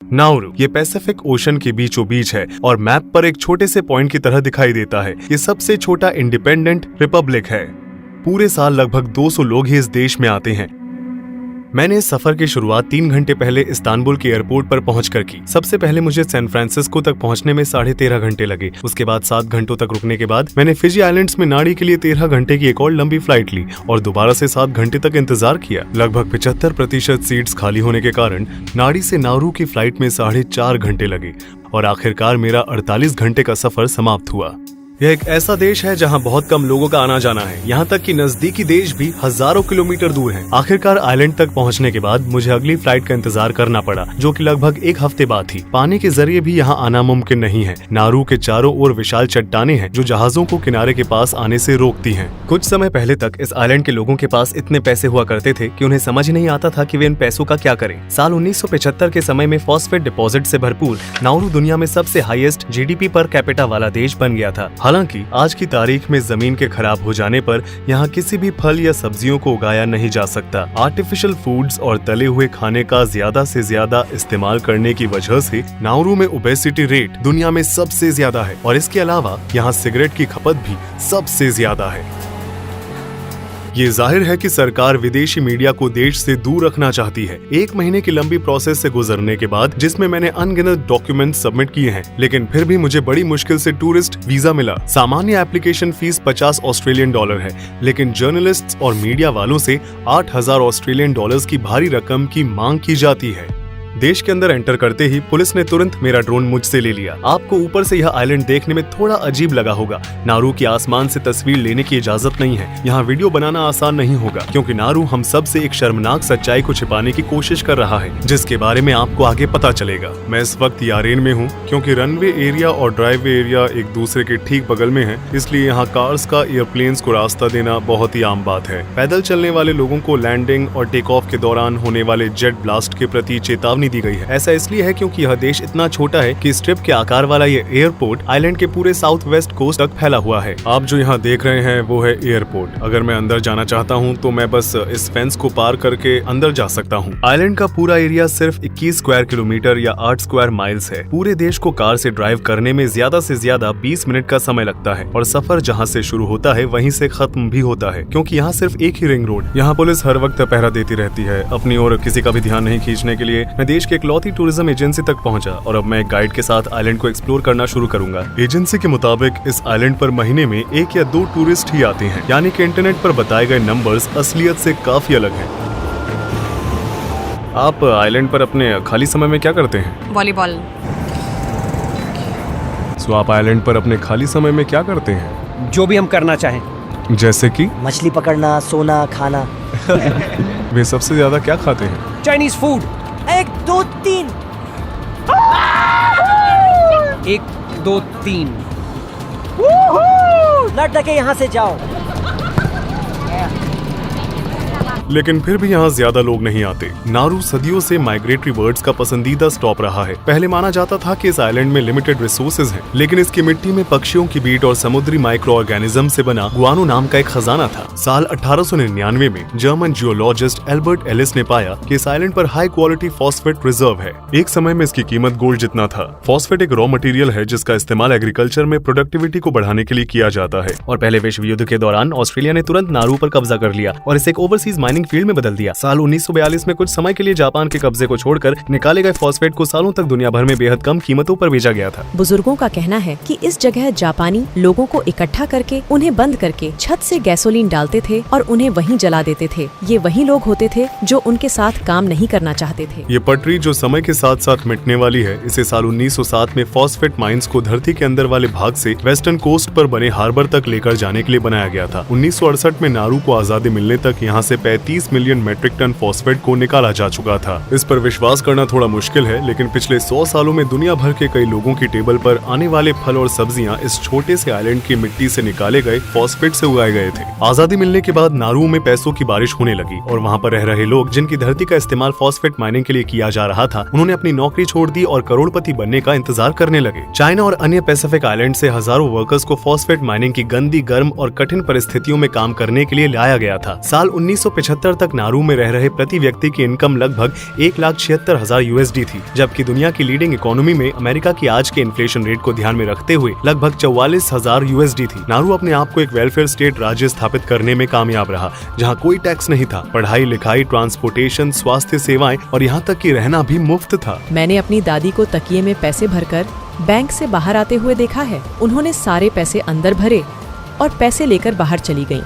Nauru ये Pacific ocean के बीचों बीच है और मैप पर एक छोटे से पॉइंट की तरह दिखाई देता है। ये सबसे छोटा इंडिपेंडेंट रिपब्लिक है। पूरे साल लगभग 200 लोग ही इस देश में आते हैं। मैंने इस सफर की शुरुआत 3 घंटे पहले इस्तांबुल के एयरपोर्ट पर पहुंचकर की। सबसे पहले मुझे सैन फ्रांसिस्को तक पहुंचने में 13.5 घंटे लगे। उसके बाद 7 घंटों तक रुकने के बाद मैंने फिजी आइलैंड्स में नाड़ी के लिए 13 घंटे की एक और लंबी फ्लाइट ली और दोबारा से 7 घंटे तक इंतजार किया। लगभग 75% सीट्स खाली होने के कारण नाड़ी से नाउरू की फ्लाइट में 4.5 घंटे लगे और आखिरकार मेरा 48 घंटे का सफर समाप्त हुआ। यह एक ऐसा देश है जहां बहुत कम लोगों का आना जाना है। यहाँ तक कि नजदीकी देश भी हजारों किलोमीटर दूर हैं। आखिरकार आइलैंड तक पहुँचने के बाद मुझे अगली फ्लाइट का इंतजार करना पड़ा, जो कि लगभग 1 हफ्ते बाद थी। पानी के जरिए भी यहाँ आना मुमकिन नहीं है। नाउरू के चारों ओर विशाल चट्टानें हैं जो जहाजों को किनारे के पास आने से रोकती हैं। कुछ समय पहले तक इस आइलैंड के लोगों के पास इतने पैसे हुआ करते थे कि उन्हें समझ नहीं आता था कि वे इन पैसों का क्या करें। साल 1975 के समय में फॉस्फेट डिपॉजिट से भरपूर नाउरू दुनिया में सबसे हाईएस्ट जीडीपी पर कैपिटा वाला देश बन गया था। हालांकि आज की तारीख में जमीन के खराब हो जाने पर यहाँ किसी भी फल या सब्जियों को उगाया नहीं जा सकता। आर्टिफिशियल फूड्स और तले हुए खाने का ज्यादा से ज्यादा इस्तेमाल करने की वजह से नाउरू में ओबेसिटी रेट दुनिया में सबसे ज्यादा है और इसके अलावा यहाँ सिगरेट की खपत भी सबसे ज्यादा है। ये जाहिर है कि सरकार विदेशी मीडिया को देश से दूर रखना चाहती है। 1 महीने की लंबी प्रोसेस से गुजरने के बाद, जिसमें मैंने अनगिनत डॉक्यूमेंट सबमिट किए हैं, लेकिन फिर भी मुझे बड़ी मुश्किल से टूरिस्ट वीजा मिला। सामान्य एप्लीकेशन फीस 50 ऑस्ट्रेलियन डॉलर है, लेकिन जर्नलिस्ट्स और मीडिया वालों से 8,000 ऑस्ट्रेलियन डॉलर्स की भारी रकम की मांग की जाती है। देश के अंदर एंटर करते ही पुलिस ने तुरंत मेरा ड्रोन मुझसे ले लिया। आपको ऊपर से यह आइलैंड देखने में थोड़ा अजीब लगा होगा। नाउरू के आसमान से तस्वीर लेने की इजाजत नहीं है। यहाँ वीडियो बनाना आसान नहीं होगा, क्योंकि नाउरू हम सब से एक शर्मनाक सच्चाई को छिपाने की कोशिश कर रहा है, जिसके बारे में आपको आगे पता चलेगा। मैं इस वक्त यारेन में हूँ, क्योंकि रनवे एरिया और ड्राइववे एरिया एक दूसरे के ठीक बगल में है, इसलिए यहाँ कार्स का एयरप्लेन्स को रास्ता देना बहुत ही आम बात है। पैदल चलने वाले लोगों को लैंडिंग और टेक ऑफ के दौरान होने वाले जेट ब्लास्ट के प्रति चेतावनी दी गई है। ऐसा इसलिए है क्योंकि यह देश इतना छोटा है कि स्ट्रिप के आकार वाला ये एयरपोर्ट आइलैंड के पूरे साउथ वेस्ट कोस्ट तक फैला हुआ है। आप जो यहाँ देख रहे हैं वो है एयरपोर्ट। अगर मैं अंदर जाना चाहता हूँ तो मैं बस इस फेंस को पार करके अंदर जा सकता हूँ। आइलैंड का पूरा एरिया सिर्फ 21 स्क्वायर किलोमीटर या 8 स्क्वायर माइल्स है। पूरे देश को कार से ड्राइव करने में ज्यादा से ज्यादा 20 मिनट का समय लगता है और सफर जहाँ से शुरू होता है वहीं से खत्म भी होता है, क्योंकि यहाँ सिर्फ एक ही रिंग रोड। यहाँ पुलिस हर वक्त पहरा देती रहती है। अपनी और किसी का भी ध्यान नहीं खींचने के लिए मैं देश के टूरिज्म एजेंसी तक पहुंचा और अब मैं एक गाइड के साथ आइलैंड को एक्सप्लोर करना शुरू करूंगा। एजेंसी के मुताबिक इस आइलैंड पर महीने में 1 या 2 टूरिस्ट ही आते हैं, यानी कि इंटरनेट पर बताए गए नंबर्स असलियत से काफी अलग हैं। आप आइलैंड पर अपने खाली समय में क्या करते हैं? वॉलीबॉल। सो आप आइलैंड पर अपने खाली समय में क्या करते हैं? जो भी हम करना चाहें। जैसे कि मछली पकड़ना, सोना, खाना। वे सबसे ज्यादा क्या खाते हैं? Chinese food. 1 2 3 1 2 3। लट के यहाँ से जाओ। लेकिन फिर भी यहाँ ज्यादा लोग नहीं आते। नाउरू सदियों से माइग्रेटरी बर्ड्स का पसंदीदा स्टॉप रहा है। पहले माना जाता था कि इस आइलैंड में लिमिटेड रिसोर्सेज हैं, लेकिन इसकी मिट्टी में पक्षियों की बीट और समुद्री माइक्रो ऑर्गेनिज्म से बना गुआनो नाम का एक खजाना था। साल 1899 में जर्मन जियोलॉजिस्ट एल्बर्ट एलिस ने पाया कि इस आइलैंड पर हाई क्वालिटी फॉस्फेट रिजर्व है। एक समय में इसकी कीमत गोल्ड जितना था। फॉस्फेट एक रॉ मटेरियल है जिसका इस्तेमाल एग्रीकल्चर में प्रोडक्टिविटी को बढ़ाने के लिए किया जाता है। और पहले विश्व युद्ध के दौरान ऑस्ट्रेलिया ने तुरंत नाउरू पर कब्जा कर लिया और इसे एक ओवरसीज माइनिंग फील्ड में बदल दिया। साल 1942 में कुछ समय के लिए जापान के कब्जे को छोड़कर निकाले गए फॉस्फेट को सालों तक दुनिया भर में बेहद कम कीमतों पर बेचा गया था। बुजुर्गों का कहना है कि इस जगह जापानी लोगों को इकट्ठा करके उन्हें बंद करके छत से गैसोलीन डालते थे और उन्हें वहीं जला देते थे। ये वही लोग होते थे जो उनके साथ काम नहीं करना चाहते थे। ये पटरी जो समय के साथ साथ मिटने वाली है, इसे साल 1907 में फॉस्फेट माइंस को धरती के अंदर वाले भाग से वेस्टर्न कोस्ट पर बने हार्बर तक लेकर जाने के लिए बनाया गया था। 1968 में नाउरू को आजादी मिलने तक यहाँ से 35 मिलियन मेट्रिक टन फॉस्फेट को निकाला जा चुका था। इस पर विश्वास करना थोड़ा मुश्किल है, लेकिन पिछले 100 सालों में दुनिया भर के कई लोगों की टेबल पर आने वाले फल और सब्जियां इस छोटे से आइलैंड की मिट्टी से निकाले गए फॉस्फेट से उगाए गए थे। आजादी मिलने के बाद नाउरू में पैसों की बारिश होने लगी और वहाँ पर रह रहे लोग जिनकी धरती का इस्तेमाल फॉस्फेट माइनिंग के लिए किया जा रहा था, उन्होंने अपनी नौकरी छोड़ दी और करोड़पति बनने का इंतजार करने लगे। चाइना और अन्य पैसिफिक आइलैंड से हजारों वर्कर्स को फॉस्फेट माइनिंग की गंदी, गर्म और कठिन परिस्थितियों में काम करने के लिए लाया गया था। साल 1975 1978 तक नारू में रह रहे प्रति व्यक्ति की इनकम लगभग 1,76,000 USD थी, जबकि दुनिया की लीडिंग इकोनॉमी में अमेरिका की आज के इन्फ्लेशन रेट को ध्यान में रखते हुए लगभग 44,000 USD थी। नारू अपने आप को एक वेलफेयर स्टेट राज्य स्थापित करने में कामयाब रहा, जहाँ कोई टैक्स नहीं था। पढ़ाई लिखाई, ट्रांसपोर्टेशन, स्वास्थ्य सेवाएं और यहाँ तक कि रहना भी मुफ्त था। मैंने अपनी दादी को तकिए में पैसे भरकर बैंक से बाहर आते हुए देखा है। उन्होंने सारे पैसे अंदर भरे और पैसे लेकर बाहर चली गईं।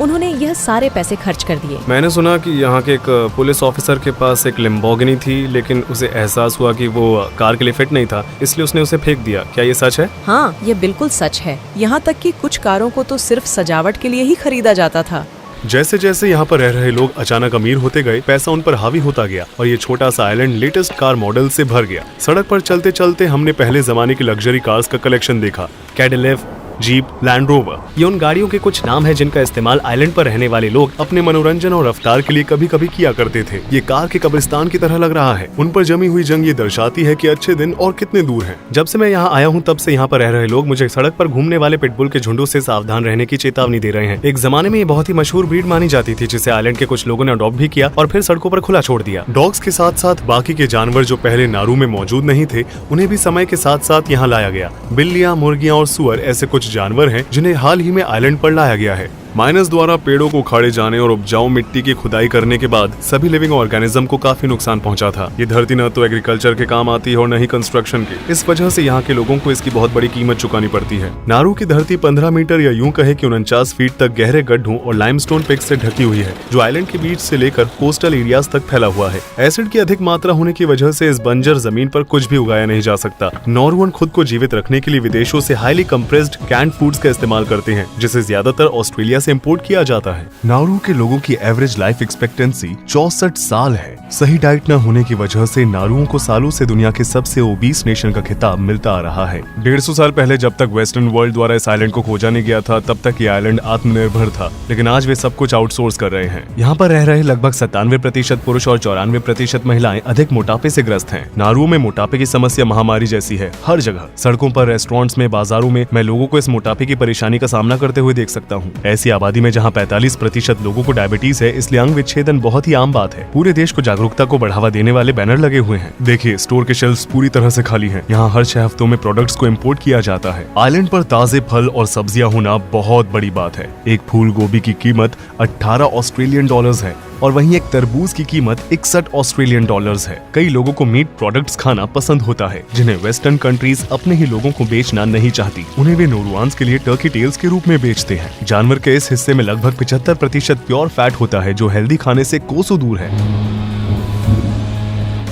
उन्होंने यह सारे पैसे खर्च कर दिए। मैंने सुना कि यहाँ के एक पुलिस ऑफिसर के पास एक लैम्बोर्गिनी थी, लेकिन उसे एहसास हुआ कि वो कार के लिए फिट नहीं था, इसलिए उसने उसे फेंक दिया। क्या ये सच है? हाँ, ये बिल्कुल सच है। यहाँ तक कि कुछ कारों को तो सिर्फ सजावट के लिए ही खरीदा जाता था। जैसे जैसे यहाँ पर रह रहे लोग अचानक अमीर होते गए, पैसा उन पर हावी होता गया और ये छोटा सा आइलैंड लेटेस्ट कार मॉडल से भर गया। सड़क पर चलते चलते हमने पहले जमाने की लग्जरी कार्स का कलेक्शन देखा। कैडिलैक, जीप, लैंड रोवर, ये उन गाड़ियों के कुछ नाम है जिनका इस्तेमाल आइलैंड पर रहने वाले लोग अपने मनोरंजन और रफ्तार के लिए कभी कभी किया करते थे। ये कार के कब्रिस्तान की तरह लग रहा है। उन पर जमी हुई जंग ये दर्शाती है कि अच्छे दिन और कितने दूर हैं। जब से मैं यहाँ आया हूँ तब से यहाँ पर रह रहे लोग मुझे सड़क पर घूमने वाले पिटबुल के झुंडों से सावधान रहने की चेतावनी दे रहे हैं। एक जमाने में ये बहुत ही मशहूर ब्रीड मानी जाती थी, जिसे आइलैंड के कुछ लोगों ने अडॉप्ट भी किया और फिर सड़कों पर खुला छोड़ दिया। डॉग्स के साथ साथ बाकी के जानवर जो पहले नारू में मौजूद नहीं थे, उन्हें भी समय के साथ साथ यहाँ लाया गया। बिल्लियाँ, मुर्गियाँ और सुअर ऐसे कुछ जानवर हैं जिन्हें हाल ही में आइलैंड पर लाया गया है। माइनस द्वारा पेड़ों को उखाड़े जाने और उपजाऊ मिट्टी की खुदाई करने के बाद सभी लिविंग ऑर्गेनिज्म को काफी नुकसान पहुंचा था। ये धरती न तो एग्रीकल्चर के काम आती है और न ही कंस्ट्रक्शन के। इस वजह से यहाँ के लोगों को इसकी बहुत बड़ी कीमत चुकानी पड़ती है। नारू की धरती 15 मीटर या यूं कहे कि 49 फीट तक गहरे गड्ढों और लाइमस्टोन पिक्स से ढकी हुई है, जो आइलैंड के बीच से लेकर कोस्टल एरियाज तक फैला हुआ है। एसिड की अधिक मात्रा होने की वजह से इस बंजर जमीन पर कुछ भी उगाया नहीं जा सकता। नॉर्वन खुद को जीवित रखने के लिए विदेशों से हाईली कंप्रेस्ड कैंड फूड्स का इस्तेमाल करते हैं, जिसे ज्यादातर ऑस्ट्रेलिया से इम्पोर्ट किया जाता है। नारू के लोगों की एवरेज लाइफ एक्सपेक्टेंसी 64 साल है। सही डाइट न होने की वजह से नारुओं को सालों से दुनिया के सबसे ओबीस नेशन का खिताब मिलता आ रहा है। 150 साल पहले जब तक वेस्टर्न वर्ल्ड द्वारा इस आइलैंड को खोजा नहीं गया था, तब तक ये आइलैंड आत्मनिर्भर था, लेकिन आज वे सब कुछ आउटसोर्स कर रहे हैं। यहाँ पर रह रहे लगभग 97% पुरुष और 94% महिलाएं अधिक मोटापे से ग्रस्त हैं। नारुओं में मोटापे की समस्या महामारी जैसी है। हर जगह, सड़कों पर, रेस्टोरेंट्स में, बाजारों में मैं लोगों को इस मोटापे की परेशानी का सामना करते हुए देख सकता हूँ। ऐसी आबादी में जहाँ 45% लोगों को डायबिटीज है, इसलिए अंग विच्छेदन बहुत ही आम बात है। पूरे देश को जागरूकता को बढ़ावा देने वाले बैनर लगे हुए हैं। देखिए, स्टोर के शेल्फ्स पूरी तरह से खाली हैं। यहाँ हर 6 हफ्तों में प्रोडक्ट्स को इम्पोर्ट किया जाता है। आइलैंड पर ताजे फल और सब्जियां होना बहुत बड़ी बात है। एक फूल गोभी की कीमत 18 ऑस्ट्रेलियन डॉलर्स है और वहीं एक तरबूज की कीमत 61 ऑस्ट्रेलियन डॉलर्स है। कई लोगों को मीट प्रोडक्ट्स खाना पसंद होता है, जिन्हें वेस्टर्न कंट्रीज अपने ही लोगों को बेचना नहीं चाहती। उन्हें वे नोरुआन्स के लिए टर्की टेल्स के रूप में बेचते हैं। जानवर के इस हिस्से में लगभग 75% प्योर फैट होता है, जो हेल्दी खाने से कोसों दूर है।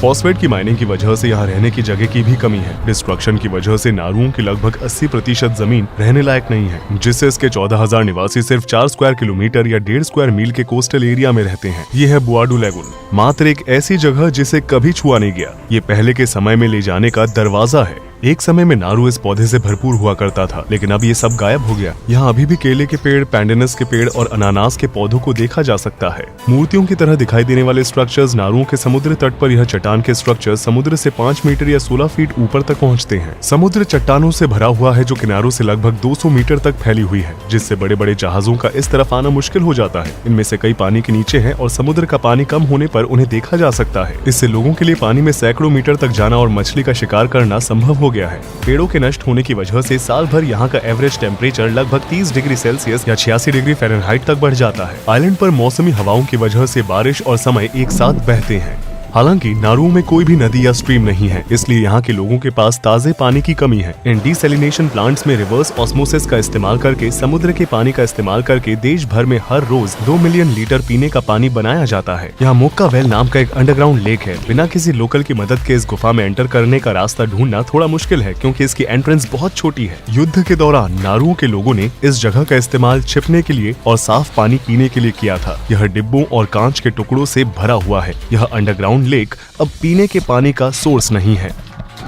फॉस्फेट की माइनिंग की वजह से यहाँ रहने की जगह की भी कमी है। डिस्ट्रक्शन की वजह से नारुओं की लगभग 80% जमीन रहने लायक नहीं है, जिससे इसके 14,000 निवासी सिर्फ 4 स्क्वायर किलोमीटर या 1.5 स्क्वायर मील के कोस्टल एरिया में रहते हैं। ये है बुआडू लैगून, मात्र एक ऐसी जगह जिसे कभी छुआ नहीं गया। ये पहले के समय में ले जाने का दरवाजा है। एक समय में नारू इस पौधे से भरपूर हुआ करता था, लेकिन अब ये सब गायब हो गया। यहाँ अभी भी केले के पेड़, पैंडेनस के पेड़ और अनानास के पौधों को देखा जा सकता है। मूर्तियों की तरह दिखाई देने वाले स्ट्रक्चर्स नारुओं के समुद्र तट पर, यह चट्टान के स्ट्रक्चर समुद्र से 5 मीटर या 16 फीट ऊपर तक पहुँचते हैं। समुद्र चट्टानों से भरा हुआ है, जो किनारों से लगभग 200 मीटर तक फैली हुई है, जिससे बड़े बड़े जहाजों का इस तरफ आना मुश्किल हो जाता है। इनमें से कई पानी के नीचे हैं और समुद्र का पानी कम होने पर उन्हें देखा जा सकता है। इससे लोगों के लिए पानी में सैकड़ों मीटर तक जाना और मछली का शिकार करना संभव हो गया है। पेड़ों के नष्ट होने की वजह से साल भर यहाँ का एवरेज टेम्परेचर लगभग 30 डिग्री सेल्सियस या 86 डिग्री फ़ारेनहाइट तक बढ़ जाता है। आइलैंड पर मौसमी हवाओं की वजह से बारिश और समय एक साथ बहते हैं। हालांकि नारुओं में कोई भी नदी या स्ट्रीम नहीं है, इसलिए यहाँ के लोगों के पास ताजे पानी की कमी है। इन डिसैलिनेशन प्लांट्स में रिवर्स ऑस्मोसिस का इस्तेमाल करके समुद्र के पानी का इस्तेमाल करके देश भर में हर रोज 2 मिलियन लीटर पीने का पानी बनाया जाता है। यहाँ मोक्का वेल नाम का एक अंडरग्राउंड लेक है। बिना किसी लोकल की मदद के इस गुफा में एंटर करने का रास्ता ढूंढना थोड़ा मुश्किल है, क्योंकि इसकी एंट्रेंस बहुत छोटी है। युद्ध के दौरान नारुओं के लोगों ने इस जगह का इस्तेमाल छिपने के लिए और साफ पानी पीने के लिए किया था। यह डिब्बों और कांच के टुकड़ों से भरा हुआ है। यह अंडरग्राउंड लेक अब पीने के पानी का सोर्स नहीं है।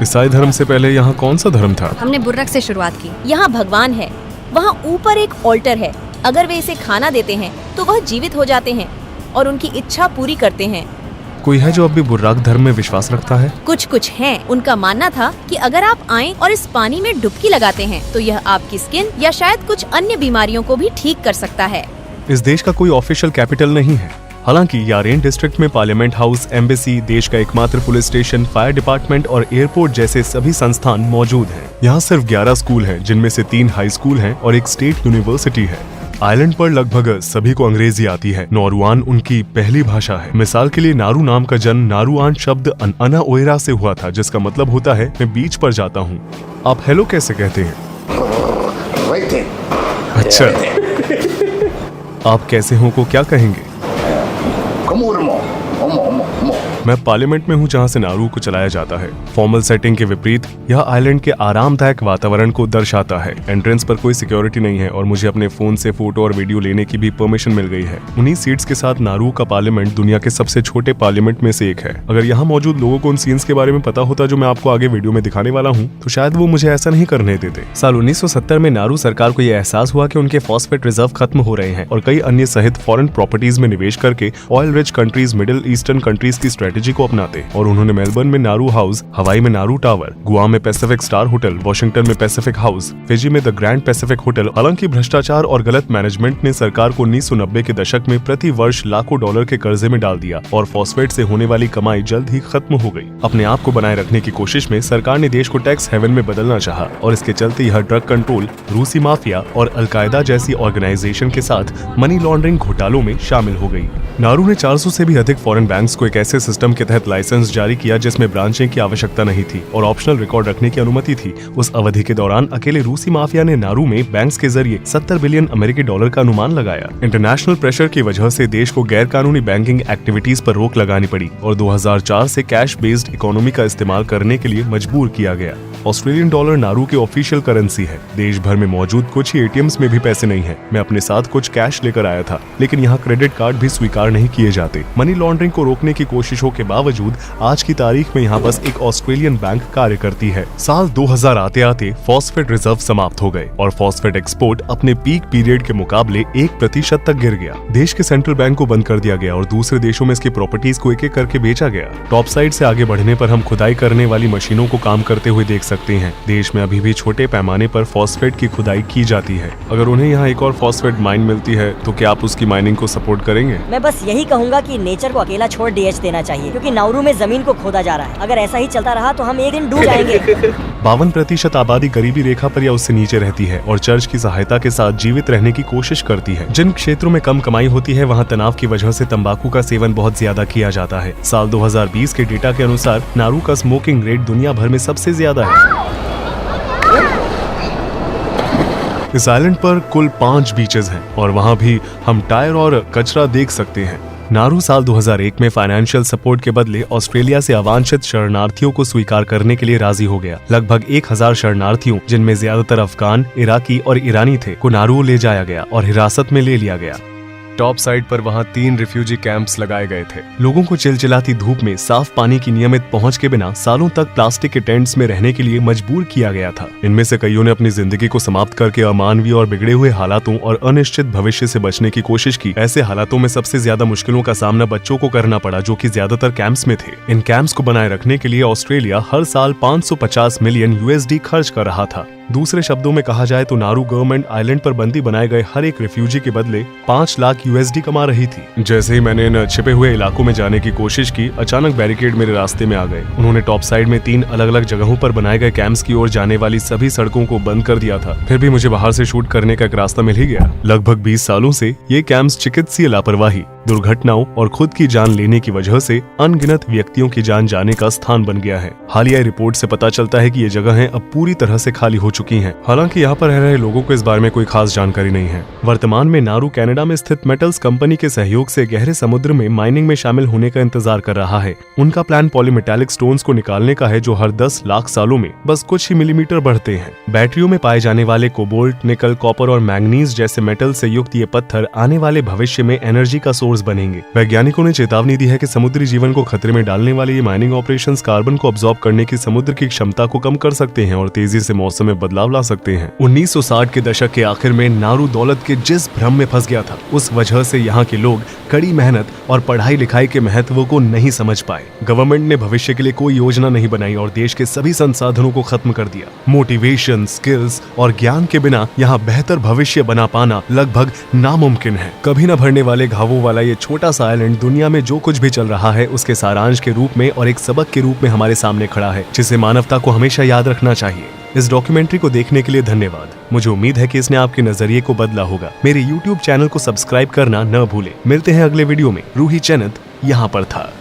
ईसाई धर्म से पहले यहाँ कौन सा धर्म था? हमने बुर्रक से शुरुआत की। यहाँ भगवान है, वहाँ ऊपर एक ऑल्टर है। अगर वे इसे खाना देते हैं तो वह जीवित हो जाते हैं और उनकी इच्छा पूरी करते हैं। कोई है जो अब भी बुर्राक धर्म में विश्वास रखता है? कुछ हैं। उनका मानना था कि अगर आप आएं और इस पानी में डुबकी लगाते हैं तो यह आपकी स्किन या शायद कुछ अन्य बीमारियों को भी ठीक कर सकता है। इस देश का कोई ऑफिशियल कैपिटल नहीं है। हालांकि यारेन डिस्ट्रिक्ट में पार्लियामेंट हाउस, एम्बेसी, देश का एकमात्र पुलिस स्टेशन, फायर डिपार्टमेंट और एयरपोर्ट जैसे सभी संस्थान मौजूद हैं। यहाँ सिर्फ 11 स्कूल हैं, जिनमें से 3 हाई स्कूल हैं और एक स्टेट यूनिवर्सिटी है। आइलैंड पर लगभग सभी को अंग्रेजी आती है। नौरुआन उनकी पहली भाषा है। मिसाल के लिए नारू नाम का जन्म नारुआन शब्द अना ओएरा से हुआ था, जिसका मतलब होता है मैं बीच पर जाता हूँ। आप हेलो कैसे कहते हैं? अच्छा, आप कैसे हो को क्या कहेंगे? मैं पार्लियामेंट में हूँ जहाँ से नारू को चलाया जाता है। फॉर्मल सेटिंग के विपरीत यह आइलैंड के आरामदायक वातावरण को दर्शाता है। एंट्रेंस पर कोई सिक्योरिटी नहीं है और मुझे अपने फोन से फोटो और वीडियो लेने की भी परमिशन मिल गई है। उन्हीं सीट्स के साथ नारू का पार्लियामेंट दुनिया के सबसे छोटे पार्लियामेंट में से एक है। अगर यहाँ मौजूद लोगों को उन सीन्स के बारे में पता होता जो मैं आपको आगे वीडियो में दिखाने वाला हूँ, तो शायद वो मुझे ऐसा नहीं करने देते। साल 1970 में नारू सरकार को यह एहसास हुआ कि उनके फॉस्फेट रिजर्व खत्म हो रहे हैं और कई अन्य सहित फॉरेन प्रॉपर्टीज में निवेश करके oil rich countries, middle eastern countries की स्ट्रेटेजी को अपनाते और उन्होंने मेलबर्न में नारू हाउस, हवाई में नारू टावर, गुआ में पैसिफिक स्टार होटल, वॉशिंगटन में पैसिफिक हाउस, फिजी में द ग्रैंड पैसिफिक होटल। हालांकि भ्रष्टाचार और गलत मैनेजमेंट ने सरकार को 1990 के दशक में प्रति वर्ष लाखों डॉलर के कर्जे में डाल दिया और फॉस्फेट से होने वाली कमाई जल्द ही खत्म हो गई। अपने आप को बनाए रखने की कोशिश में सरकार ने देश को टैक्स हेवन में बदलना चाहा और इसके चलते यह ड्रग कंट्रोल, रूसी माफिया और अलकायदा जैसी ऑर्गेनाइजेशन के साथ मनी लॉन्ड्रिंग घोटालों में शामिल हो गई। नारू ने 400 से भी अधिक फॉरेन बैंक्स को एक ऐसे सिस्टम के तहत लाइसेंस जारी किया जिसमें ब्रांचिंग की आवश्यकता नहीं थी और ऑप्शनल रिकॉर्ड रखने की अनुमति थी। उस अवधि के दौरान अकेले रूसी माफिया ने नारू में बैंक्स के जरिए 70 बिलियन अमेरिकी डॉलर का अनुमान लगाया। इंटरनेशनल प्रेशर की वजह से देश को गैर कानूनी बैंकिंग एक्टिविटीज पर रोक लगानी पड़ी और 2004 से कैश बेस्ड इकोनॉमी का इस्तेमाल करने के लिए मजबूर किया गया। ऑस्ट्रेलियन डॉलर नारू की ऑफिशियल करेंसी है। देश भर में मौजूद कुछ ही एटीएम्स में भी पैसे नहीं है। मैं अपने साथ कुछ कैश लेकर आया था, लेकिन यहाँ क्रेडिट कार्ड भी स्वीकार नहीं किए जाते। मनी लॉन्ड्रिंग को रोकने की कोशिशों के बावजूद आज की तारीख में यहाँ बस एक ऑस्ट्रेलियन बैंक कार्य करती है। साल 2000 आते आते फॉस्फेट रिजर्व समाप्त हो गए और फॉस्फेट एक्सपोर्ट अपने पीक पीरियड के मुकाबले 1% तक गिर गया। देश के सेंट्रल बैंक को बंद कर दिया गया और दूसरे देशों में इसकी प्रॉपर्टीज को एक एक करके बेचा गया। टॉप साइड से आगे बढ़ने पर हम खुदाई करने वाली मशीनों को काम करते हुए देख सकते हैं। देश में अभी भी छोटे पैमाने पर फॉस्फेट की खुदाई की जाती है। अगर उन्हें यहाँ एक और फॉस्फेट माइन मिलती है तो क्या आप उसकी माइनिंग को सपोर्ट करेंगे? मैं बस यही कहूँगा कि नेचर को अकेला छोड़ डीएच देना चाहिए, क्योंकि नाउरू में जमीन को खोदा जा रहा है। अगर ऐसा ही चलता रहा तो हम एक दिन डूब जाएंगे। 52% आबादी गरीबी रेखा पर या उससे नीचे रहती है और चर्च की सहायता के साथ जीवित रहने की कोशिश करती है। जिन क्षेत्रों में कम कमाई होती है वहाँ तनाव की वजह से तंबाकू का सेवन बहुत ज्यादा किया जाता है। साल 2020 के डेटा के अनुसार नारू का स्मोकिंग रेट दुनिया भर में सबसे ज्यादा है। इस आइलैंड पर कुल 5 बीचेस हैं और वहाँ भी हम टायर और कचरा देख सकते हैं। नारू साल 2001 में फाइनेंशियल सपोर्ट के बदले ऑस्ट्रेलिया से अवांछित शरणार्थियों को स्वीकार करने के लिए राजी हो गया। लगभग 1000 शरणार्थियों, जिनमें ज्यादातर अफगान, इराकी और ईरानी थे, को नारू ले जाया गया और हिरासत में ले लिया गया। टॉप साइड पर वहाँ 3 रिफ्यूजी कैंप्स लगाए गए थे। लोगों को चिलचिलाती धूप में साफ पानी की नियमित पहुंच के बिना सालों तक प्लास्टिक के टेंट्स में रहने के लिए मजबूर किया गया था। इनमें से कईयों ने अपनी जिंदगी को समाप्त करके अमानवीय और बिगड़े हुए हालातों और अनिश्चित भविष्य से बचने की कोशिश की। ऐसे हालातों में सबसे ज्यादा मुश्किलों का सामना बच्चों को करना पड़ा, जो कि ज्यादातर कैंप्स में थे। इन कैंप्स को बनाए रखने के लिए ऑस्ट्रेलिया हर साल 550 मिलियन USD खर्च कर रहा था। दूसरे शब्दों में कहा जाए तो नारू गवर्नमेंट आइलैंड पर बंदी बनाए गए हर एक रिफ्यूजी के बदले 5 लाख USD कमा रही थी। जैसे ही मैंने इन छिपे हुए इलाकों में जाने की कोशिश की, अचानक बैरिकेड मेरे रास्ते में आ गए। उन्होंने टॉप साइड में 3 अलग अलग जगहों पर बनाए गए कैंप्स की ओर जाने वाली सभी सड़कों को बंद कर दिया था। फिर भी मुझे बाहर से शूट करने का एक रास्ता मिल ही गया। लगभग 20 सालों से ये कैंप्स चिकित्सीय लापरवाही, दुर्घटनाओं और खुद की जान लेने की वजह से अनगिनत व्यक्तियों की जान जाने का स्थान बन गया है। हालिया रिपोर्ट से पता चलता है कि ये जगहें अब पूरी तरह से खाली हो चुकी हैं। हालांकि यहाँ पर रह रहे लोगों को इस बारे में कोई खास जानकारी नहीं है। वर्तमान में नारू कनाडा में स्थित मेटल्स कंपनी के सहयोग से गहरे समुद्र में माइनिंग में शामिल होने का इंतजार कर रहा है। उनका प्लान पॉलीमेटालिक स्टोन्स को निकालने का है, जो हर 10 लाख सालों में बस कुछ ही मिलीमीटर बढ़ते हैं। बैटरियों में पाए जाने वाले कोबाल्ट, निकल, कॉपर और मैंगनीज जैसे मेटल से युक्त ये पत्थर आने वाले भविष्य में एनर्जी का सोर्स बनेंगे। वैज्ञानिकों ने चेतावनी दी है कि समुद्री जीवन को खतरे में डालने वाले ये माइनिंग ऑपरेशंस कार्बन को अब्सॉर्ब करने की समुद्र की क्षमता को कम कर सकते हैं और तेजी से मौसम में बदलाव ला सकते हैं। 1960 के दशक के आखिर में नारू दौलत के जिस भ्रम में फंस गया था, उस वजह से यहाँ के लोग कड़ी मेहनत और पढ़ाई लिखाई के महत्व को नहीं समझ पाए। गवर्नमेंट ने भविष्य के लिए कोई योजना नहीं बनाई और देश के सभी संसाधनों को खत्म कर दिया। मोटिवेशन, स्किल्स और ज्ञान के बिना यहाँ बेहतर भविष्य बना पाना लगभग नामुमकिन है। कभी न भरने वाले घावों वाला ये छोटा सा आइलैंड दुनिया में जो कुछ भी चल रहा है उसके सारांश के रूप में और एक सबक के रूप में हमारे सामने खड़ा है, जिसे मानवता को हमेशा याद रखना चाहिए। इस डॉक्यूमेंट्री को देखने के लिए धन्यवाद। मुझे उम्मीद है कि इसने आपके नजरिए को बदला होगा। मेरे YouTube चैनल को सब्सक्राइब करना न भूलें। मिलते हैं अगले वीडियो में। रूही चैनत यहाँ पर था।